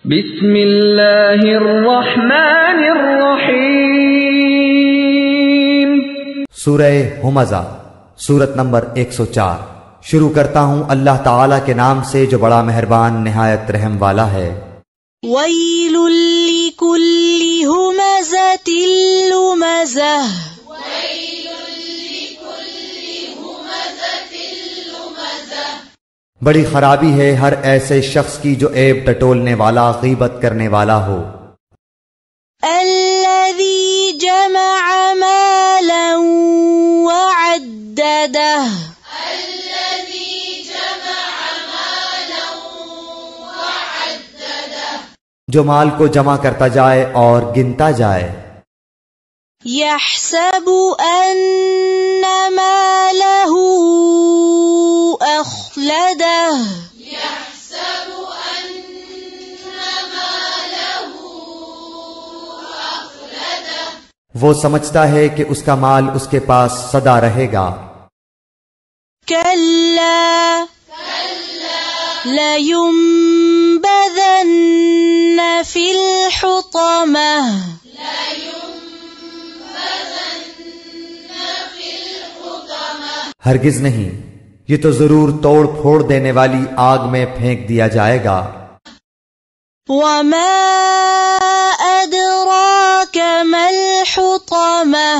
بسم اللہ الرحمن الرحیم۔ سورہ ہمزہ سورت نمبر 104۔ شروع کرتا ہوں اللہ تعالی کے نام سے جو بڑا مہربان نہایت رحم والا ہے۔ ویل لکل ہمزۃ لمزہ، بڑی خرابی ہے ہر ایسے شخص کی جو عیب ٹٹولنے والا، غیبت کرنے والا ہو۔ الذی جمع مالا وعددہ، جو مال کو جمع کرتا جائے اور گنتا جائے۔ یحسب ان مالہ اخلدہ، وہ سمجھتا ہے کہ اس کا مال اس کے پاس سدا رہے گا۔ کلا لینبذن فی الحطمہ، ہرگز نہیں، یہ تو ضرور توڑ پھوڑ دینے والی آگ میں پھینک دیا جائے گا۔ وما ادراک ما الحطمہ،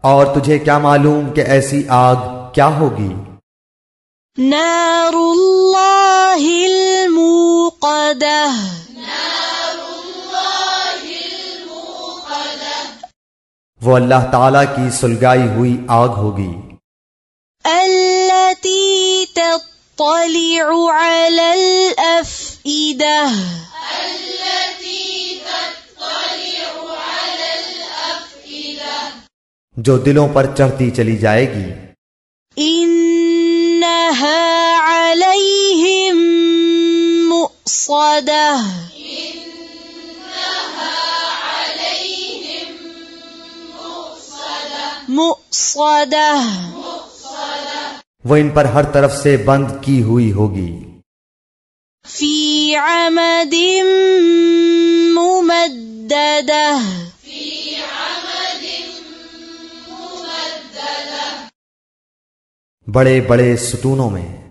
اور تجھے کیا معلوم کہ ایسی آگ کیا ہوگی؟ نار اللہ الموقدہ، وہ اللہ تعالی کی سلگائی ہوئی آگ ہوگی۔ التي تطلع على الأفئدة، جو دلوں پر چڑھتی چلی جائے گی۔ إنها عليهم مؤصدة، مؤصدة، وہ ان پر ہر طرف سے بند کی ہوئی ہوگی۔ في عمد ممددة، بڑے بڑے ستونوں میں۔